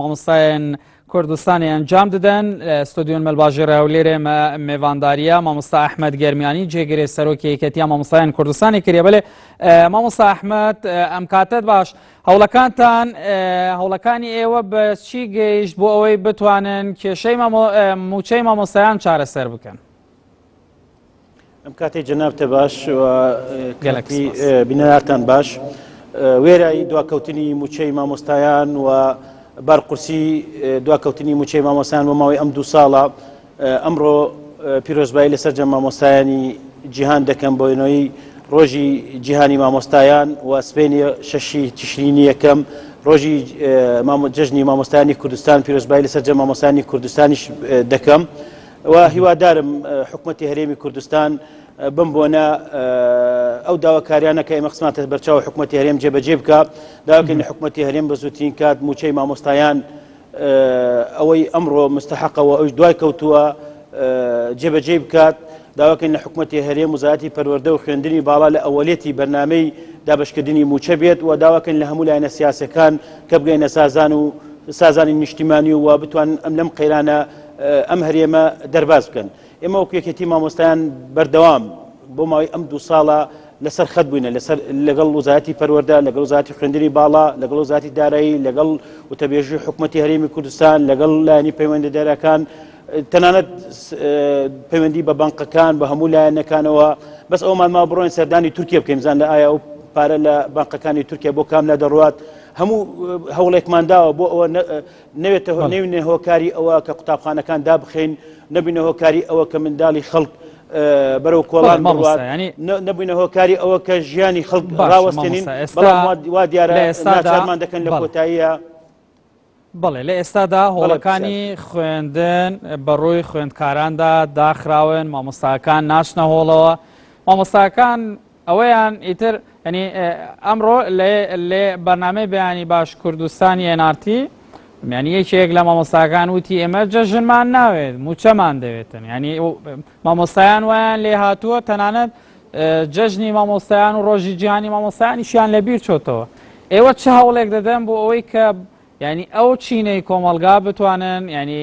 مامۆستایان کوردستانی ئەنجام دەدەن ستۆدیۆن مەلباژێرە هەولێرێ میێوانداریە مامۆستا ئەحمەد گەرمیانی جێگیرێ سەرۆکی یەکێتیە مامۆستایان کوردستانی کردێ بەڵێ مامۆستا ئەحمەد ئەم کاتت باش هەوڵەکانتان هەوڵەکانی ئێوە بە چی گەیشت بۆ ئەوەی بتوانن کێشەی موچەی مامۆستایان چارەسەر بکەن؟ ئەم کاتێک جەنابتە باش گەلەکی بینەراتان باش وێرای دواکەوتنی موچەی مامۆستایان و بارقورسی دواکەوتنی موچەی مامۆستایان بۆ ماوەی ئەم 2 ساڵە ئەمڕۆ پیرۆزبایی لەسەر جەم مامۆستایانی جیهان دەکەم بۆینەوەی ڕۆژی جیهانی مامۆستایان و سبەینی 6 تشرینی یەکەم ڕۆژی جەژنی مامۆستایانی کوردستان پیرۆزبایی لەسەر جەم مامۆستایانی کوردستانیش دەکەم و هیوادارم حکوومەتی هەرێمی کوردستان بم بۆنە ئەو داواکاریانە کە ئێمە قسماتە بەرچاو حکوومەتی هەرێم جێبەجێ بکە داواکەین حکوومەتی هەرێم بە زووترین کات موچەی مامۆستایان ئەوەی ئەمڕۆ مستحقەوە ئەوش دوای کەوتووە جێبەجێ بکات داواکەین لە حکوومەتی هەرێم وزارەتی پەروەردە و خوێندنی باڵا لە ئەوەلێتی بەرنامەی دابەشکردنی موچە بێت و داواکەین لە هەموو لایەنە سیاسەکان کە بگەینە سازانی نیشتیمانی و بتوان ئەم لەم قەیرانە ئەم هەرێمە دەرباز بکەن. ئێمە وەکو یەکێتی مامۆستایان بەردەوام بۆ ماوەی ئەم 2 ساڵە لەسەر خەت بووینە لەگەڵ وزارەتی پەروەردە لەگەڵ وزارەتی خوێندنی باڵا لەگەڵ وزارەتی دارایی لەگەڵ وتەبێژی حکوومەتی هەرێمی کوردستان لەگەڵ لایەنی پەیوەندیدارەکان تەنانەت پەیوەندی بە بانقەکان بە هەموو لایەنەکانەوە بەس ئەومان ما بڕۆین سەردانی تورکیا بکەین بزان لە ئایا ئەو پارە لە بانقەکانی تورکیا بۆ کام نەدەڕوات هەموو هەوڵێکمان داوە بۆ ئەوە نەوێنێ هۆکاری ئەوە کە قوتابخانەکان دابخەین نەبینە هۆکاری ئەوە کە منداڵی خەڵک بەرەو کۆڵان بڕوات نەبووینە هۆکاری ئەوە کە ژیانی خەڵک ڕاوەستێنین بەڵام وا دیارە ناچارمان دەکەن لە کۆتاییە. بەڵێ لە ئێستادا هۆڵەکانی خوێندن بەڕووی خوێندکاراندا داخراون مامۆستاکان ناچنە هۆڵەوە مامۆستاکان ئەوەیان ئیتر ینی ئەمڕۆ لێ بەرنامەی بەیانی باش کوردستانی NRT ینی یەکێک لە مامۆستاکان وتی ئێمە جەژنمان ناوێت موچەمان دەوێتن ینی مامۆستایان وایان لێ هاتووە تەنانەت جەژنی مامۆستایان و ڕۆژی جیهانی مامۆستایانیشیان لەبیر چۆتەوە ئێوە چه هەوڵێک دەدەن بۆ ئەوەی کە ینی ئەو چینەی کۆمەلگا بتوانن ینی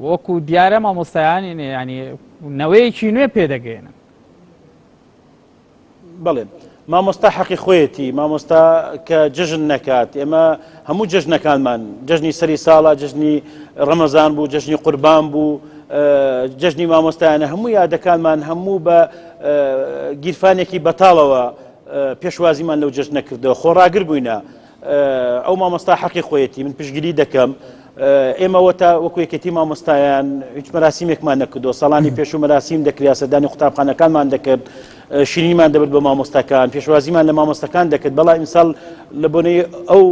وەکو دیارە مامۆستایان ینی نەوەیەکی نوێ پێدەگەێنن. بەڵێ مامۆستا حەقی خۆیەتی مامۆستا کە جەژن نەکات ئێمە هەموو جەژنەکانمان جەژنی سەری ساڵە جەژنی ڕەمەزان بوو جەژنی قوربان بوو جەژنی مامۆستایانە هەموو یادەکانمان هەموو بە گیرفانێکی بەتاڵەوە پێشوازیمان لەو جەژنە کردەوە خۆڕاگر بووینە ئەو مامۆستا حەقی خۆیەتی من پشگیری دەکەم ئێمە وەکو یەکێتی مامۆستایان هیچ مەراسیمێکمان نەکردەوە ساڵانی پێشوو مەراسیم دەکریا سەردانی قوتابخانەکانمان دەکرد شیرینیمان دەبێت بە مامۆستاکان پێشوازیمان لە مامۆستاکان دەکرد بەڵام ئیمساڵ لە بۆنەی ئەو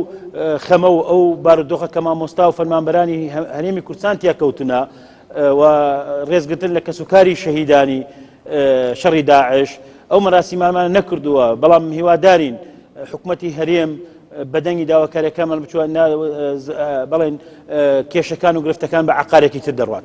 خەمە و ئەو بارودۆخە کە مامۆستا و فەرمانبەرانی هەرێمی کوردستان تیا کەوتنە و ڕێزگرتن لە کەسوکاری شەهیدانی شەڕی داعش ئەو مەراسیمانمان نەکردووە بەڵام هیوادارین حکوومەتی هەرێم بەدەنگی داواکاریەکانمان بچوە بڵێن کێشەکان و گرفتەکان بە عقارێکی تر دەڕوات.